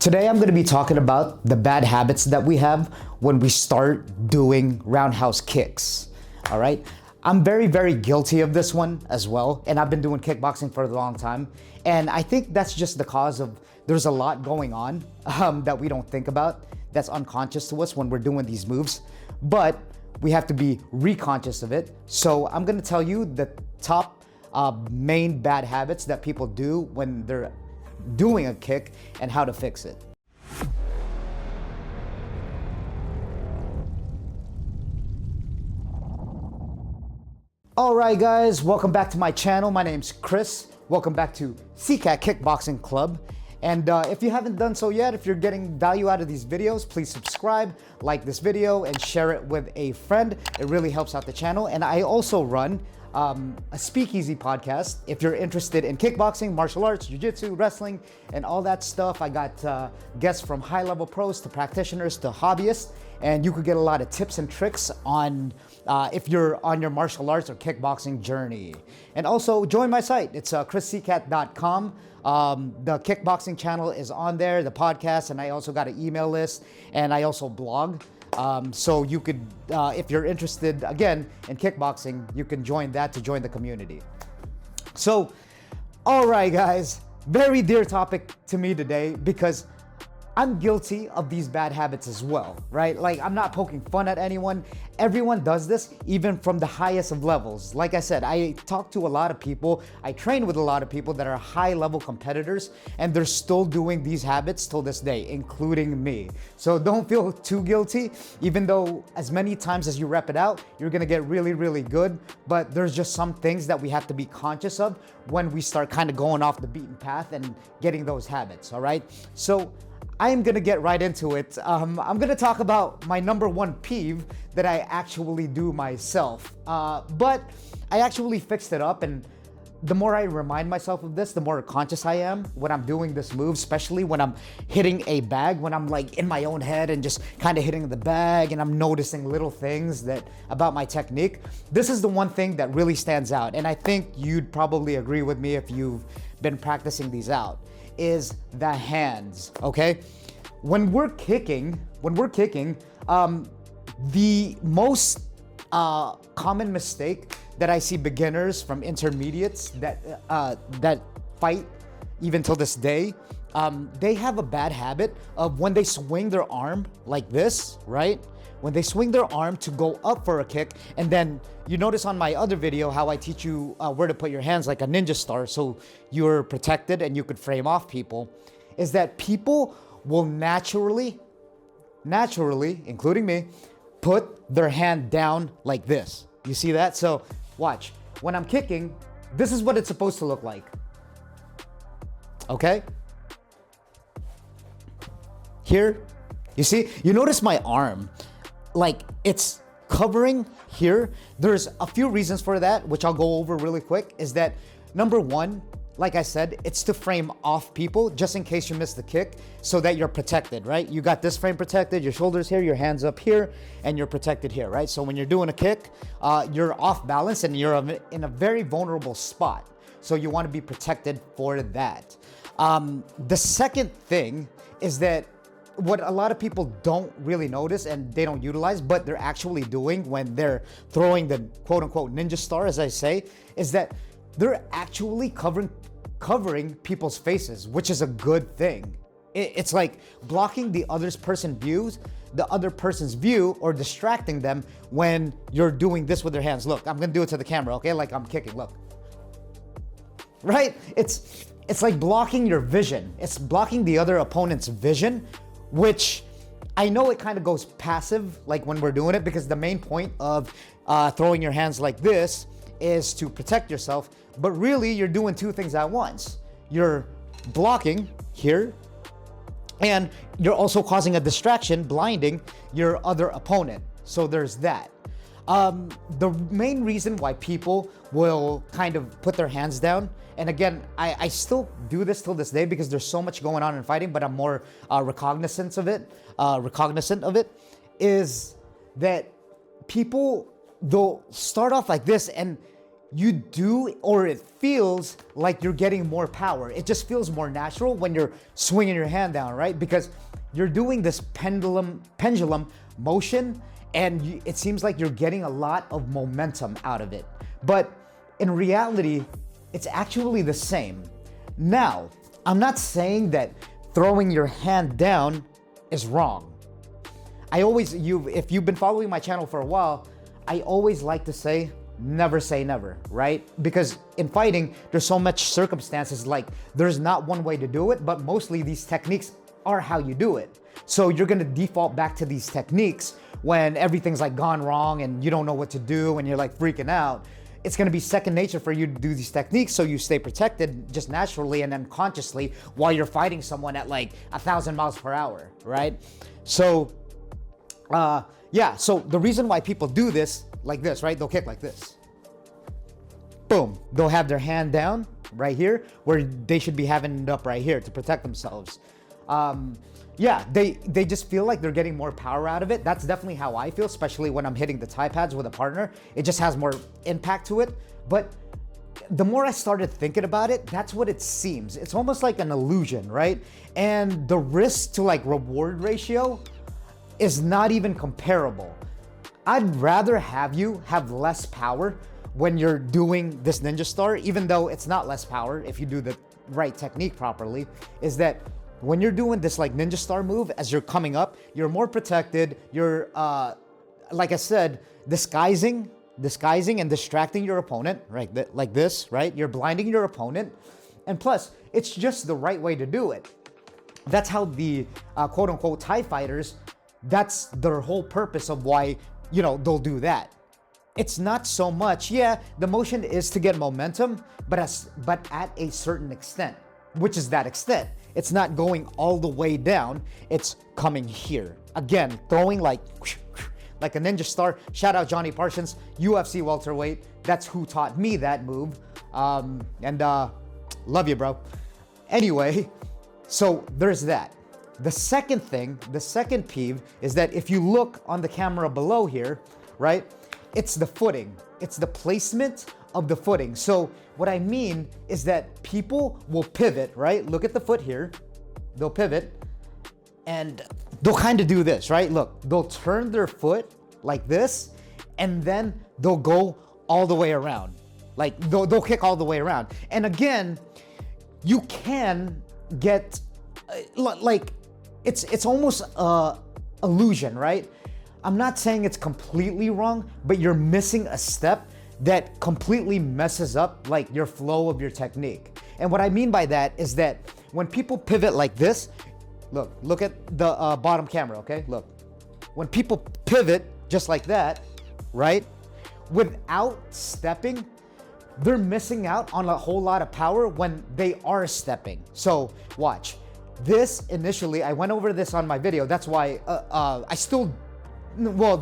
Today I'm going to be talking about the bad habits that we have when we start doing roundhouse kicks. All right. I'm very guilty of this one as well. And I've been doing kickboxing for a long time. And I think that's just the cause of there's a lot going on that we don't think about, that's unconscious to us when we're doing these moves. But we have to be reconscious of it. So I'm going to tell you the top main bad habits that people do when they're doing a kick and how to fix it. All right, guys, welcome back to my channel. My name's Chris. Welcome back to Sicat Kickboxing Club. And if you haven't done so yet, if you're getting value out of these videos, please subscribe, like this video, and share it with a friend. It really helps out the channel. And I also run a Speakeasy podcast. If you're interested in kickboxing, martial arts, jiu-jitsu, wrestling, and all that stuff, I got guests from high-level pros to practitioners to hobbyists, and you could get a lot of tips and tricks on if you're on your martial arts or kickboxing journey. And also join my site. It's chrissicat.com. The kickboxing channel is on there, the podcast, and I also got an email list, and I also blog. So you could, if you're interested, again, in kickboxing, you can join that to join the community. So, all right, guys, very dear topic to me today because I'm guilty of these bad habits as well, right? Like, I'm not poking fun at anyone. Everyone does this, even from the highest of levels. Like I said, I talk to a lot of people. I train with a lot of people that are high-level competitors, and they're still doing these habits till this day, including me. So don't feel too guilty, even though as many times as you rep it out, you're gonna get really good. But there's just some things that we have to be conscious of when we start kind of going off the beaten path and getting those habits, all right? So I am gonna get right into it. I'm gonna talk about my number one peeve that I actually do myself. But I actually fixed it up, and the more I remind myself of this, the more conscious I am when I'm doing this move, especially when I'm hitting a bag, when I'm like in my own head and just kind of hitting the bag and I'm noticing little things that about my technique. This is the one thing that really stands out, and I think you'd probably agree with me if you've been practicing these out, is the hands, okay? When we're kicking, the most common mistake that I see beginners from intermediates that fight even till this day, they have a bad habit of when they swing their arm like this, right? When they swing their arm to go up for a kick, and then you notice on my other video how I teach you where to put your hands like a ninja star so you're protected and you could frame off people, is that people will naturally, including me, put their hand down like this. You see that? So watch. When I'm kicking, this is what it's supposed to look like. Okay? Here, you see? You notice my arm, like it's covering here. There's a few reasons for that, which I'll go over really quick, is that number one, like I said, it's to frame off people just in case you miss the kick so that you're protected, right? You got this frame protected, your shoulders here, your hands up here, and you're protected here, right? So when you're doing a kick, you're off balance and you're in a very vulnerable spot. So you want to be protected for that. The second thing is that what a lot of people don't really notice and they don't utilize, but they're actually doing when they're throwing the quote unquote ninja star, as I say, is that they're actually covering people's faces, which is a good thing. It's like blocking the other person's view or distracting them when you're doing this with their hands. Look, I'm gonna do it to the camera, okay? Like I'm kicking, look. Right? It's like blocking your vision. It's blocking the other opponent's vision, which I know it kind of goes passive like when we're doing it, because the main point of throwing your hands like this is to protect yourself, but really you're doing two things at once. You're blocking here, and you're also causing a distraction, blinding your other opponent. So there's that. The main reason why people will kind of put their hands down, and again, I still do this till this day because there's so much going on in fighting, but I'm more recognizant of it, is that people, they'll start off like this, and you do, or it feels like you're getting more power. It just feels more natural when you're swinging your hand down, right? Because you're doing this pendulum motion, and it seems like you're getting a lot of momentum out of it. But in reality, it's actually the same. Now, I'm not saying that throwing your hand down is wrong. If you've been following my channel for a while, I always like to say never, right? Because in fighting, there's so much circumstances, like there's not one way to do it, but mostly these techniques are how you do it. So you're gonna default back to these techniques when everything's like gone wrong and you don't know what to do and you're like freaking out. It's gonna be second nature for you to do these techniques so you stay protected just naturally and unconsciously while you're fighting someone at like 1,000 miles per hour, right? So, so the reason why people do this like this, right? They'll kick like this. Boom. They'll have their hand down right here where they should be having it up right here to protect themselves. They just feel like they're getting more power out of it. That's definitely how I feel, especially when I'm hitting the Thai pads with a partner. It just has more impact to it. But the more I started thinking about it, that's what it seems. It's almost like an illusion, right? And the risk to like reward ratio is not even comparable. I'd rather have you have less power when you're doing this ninja star, even though it's not less power if you do the right technique properly, is that when you're doing this like ninja star move, as you're coming up, you're more protected. You're, like I said, disguising and distracting your opponent, right? Like this, right? You're blinding your opponent. And plus, it's just the right way to do it. That's how the quote unquote Thai fighters, that's their whole purpose of why, they'll do that. It's not so much, the motion is to get momentum, but at a certain extent, which is that extent. It's not going all the way down, it's coming here. Again, throwing like a ninja star. Shout out Johnny Parsons, UFC welterweight. That's who taught me that move. Love you, bro. Anyway, so there's that. The second peeve is that if you look on the camera below here, right? It's the footing. It's the placement of the footing. So what I mean is that people will pivot, right? Look at the foot here. They'll pivot and they'll kind of do this, right? Look, they'll turn their foot like this and then they'll go all the way around. Like they'll kick all the way around. And again, you can get it's almost illusion, right? I'm not saying it's completely wrong, but you're missing a step that completely messes up like your flow of your technique. And what I mean by that is that when people pivot like this, look at the bottom camera, okay? Look, when people pivot just like that, right? Without stepping, they're missing out on a whole lot of power when they are stepping. So watch. This initially, I went over this on my video. That's why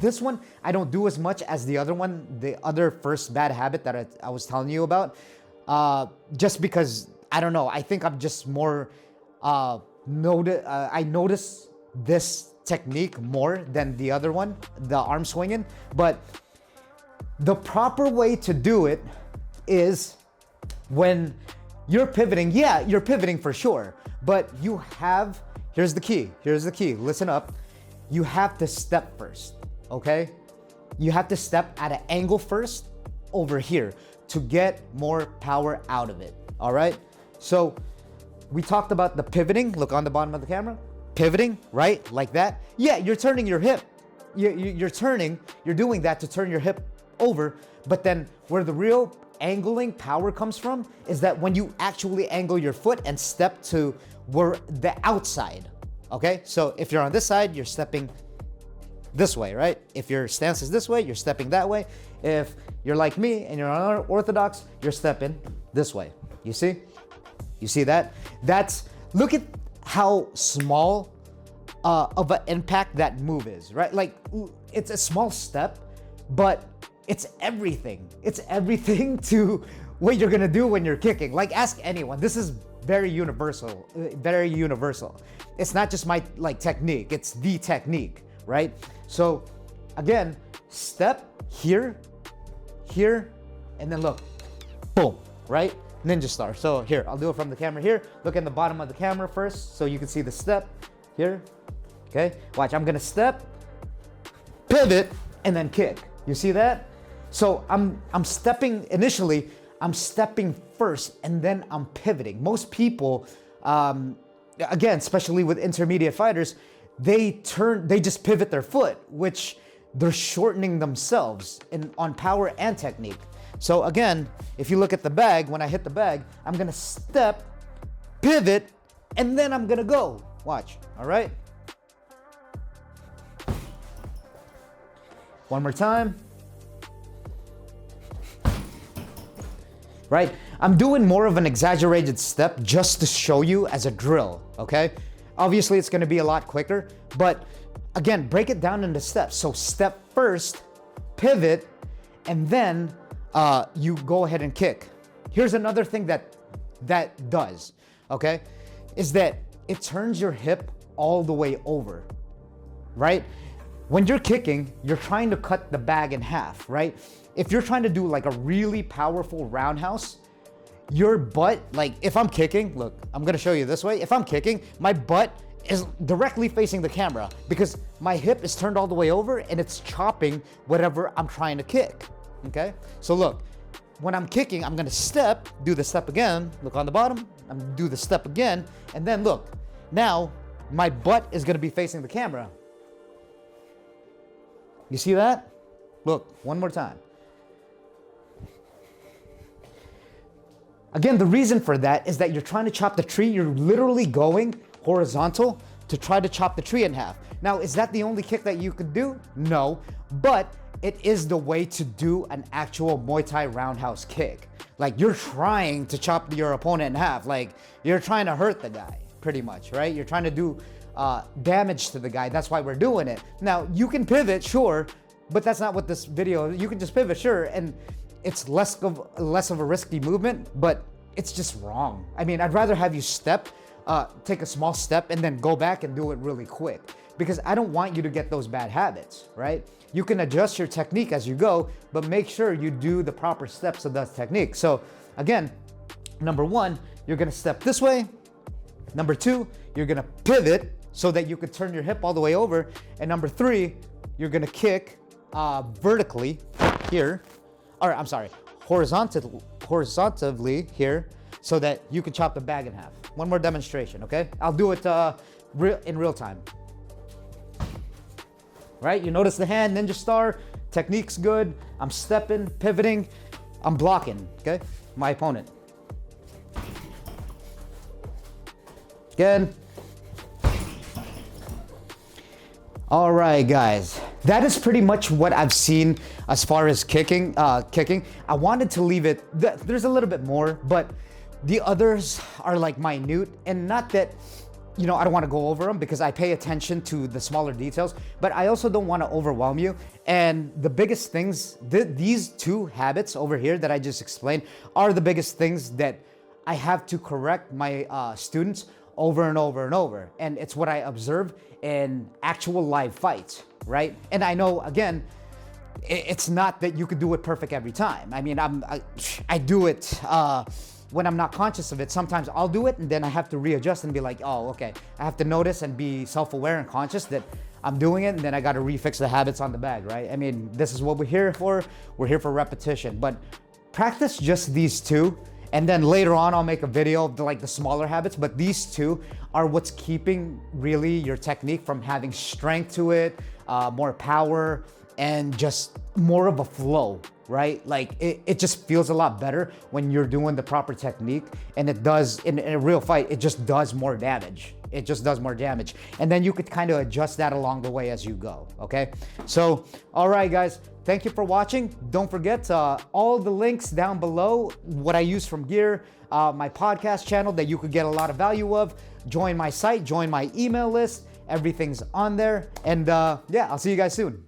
this one, I don't do as much as the other one, the other first bad habit that I was telling you about. Just because, I don't know, I think I'm just more, I notice this technique more than the other one, the arm swinging. But the proper way to do it is when you're pivoting. Yeah, you're pivoting for sure. But here's the key, listen up. You have to step first, okay? You have to step at an angle first over here to get more power out of it, all right? So we talked about the pivoting. Look on the bottom of the camera. Pivoting, right? Like that. Yeah, you're turning your hip. You're doing that to turn your hip over. But then where the real angling power comes from is that when you actually angle your foot and step to the outside. Okay, so if you're on this side, you're stepping this way, right? If your stance is this way, you're stepping that way. If you're like me and you're unorthodox, you're stepping this way. You see? You see that? Look at how small of an impact that move is, right? Like, it's a small step, but it's everything. It's everything to what you're gonna do when you're kicking. Like, ask anyone. This is very universal, very universal. It's not just my technique, it's the technique, right? So again, step here, and then look, boom, right? Ninja star. So here, I'll do it from the camera here. Look in the bottom of the camera first so you can see the step here. Okay, watch, I'm gonna step, pivot, and then kick. You see that? So I'm stepping initially, I'm stepping first and then I'm pivoting. Most people, again, especially with intermediate fighters, they just pivot their foot, which they're shortening themselves on power and technique. So again, if you look at the bag, when I hit the bag, I'm gonna step, pivot, and then I'm gonna go. Watch, all right? One more time. Right? I'm doing more of an exaggerated step just to show you as a drill, okay? Obviously, it's gonna be a lot quicker, but again, break it down into steps. So step first, pivot, and then you go ahead and kick. Here's another thing that does, okay? Is that it turns your hip all the way over, right? When you're kicking, you're trying to cut the bag in half, right? If you're trying to do like a really powerful roundhouse, your butt, like if I'm kicking, look, I'm gonna show you this way. If I'm kicking, my butt is directly facing the camera because my hip is turned all the way over and it's chopping whatever I'm trying to kick, okay? So look, when I'm kicking, I'm gonna step, do the step again, look on the bottom, I'm gonna do the step again, and then look, now my butt is gonna be facing the camera. You see that? Look, one more time. Again, the reason for that is that you're trying to chop the tree. You're literally going horizontal to try to chop the tree in half. Now, is that the only kick that you could do? No, but it is the way to do an actual Muay Thai roundhouse kick. Like you're trying to chop your opponent in half. Like you're trying to hurt the guy pretty much, right? You're trying to do damage to the guy. That's why we're doing it. Now, you can pivot, sure, but that's not what this video, you can just pivot, sure, and it's less of a risky movement, but it's just wrong. I mean, I'd rather have you step, take a small step and then go back and do it really quick because I don't want you to get those bad habits, right? You can adjust your technique as you go, but make sure you do the proper steps of that technique. So again, number one, you're gonna step this way. Number two, you're gonna pivot so that you could turn your hip all the way over. And number three, you're gonna kick vertically here, or I'm sorry, horizontally here so that you can chop the bag in half. One more demonstration, okay? I'll do it in real time. Right, you notice the hand, ninja star, technique's good. I'm stepping, pivoting, I'm blocking, okay? My opponent. Again. All right, guys. That is pretty much what I've seen as far as kicking. I wanted to leave it, there's a little bit more, but the others are like minute, and not that, you know, I don't want to go over them because I pay attention to the smaller details, but I also don't want to overwhelm you. And the biggest things, these two habits over here that I just explained are the biggest things that I have to correct my students over and over and over. And it's what I observe in actual live fights, right? And I know, again, it's not that you could do it perfect every time. I mean, I do it when I'm not conscious of it. Sometimes I'll do it and then I have to readjust and be like, oh, okay. I have to notice and be self-aware and conscious that I'm doing it, and then I got to refix the habits on the bag, right? I mean, this is what we're here for. We're here for repetition, but practice just these two. And then later on, I'll make a video of the smaller habits, but these two are what's keeping really your technique from having strength to it, more power, and just more of a flow, right? Like it just feels a lot better when you're doing the proper technique, and it does, in a real fight, it just does more damage. It just does more damage. And then you could kind of adjust that along the way as you go, okay? So, all right, guys, thank you for watching. Don't forget all the links down below, what I use from gear, my podcast channel that you could get a lot of value of. Join my site, join my email list. Everything's on there. And yeah, I'll see you guys soon.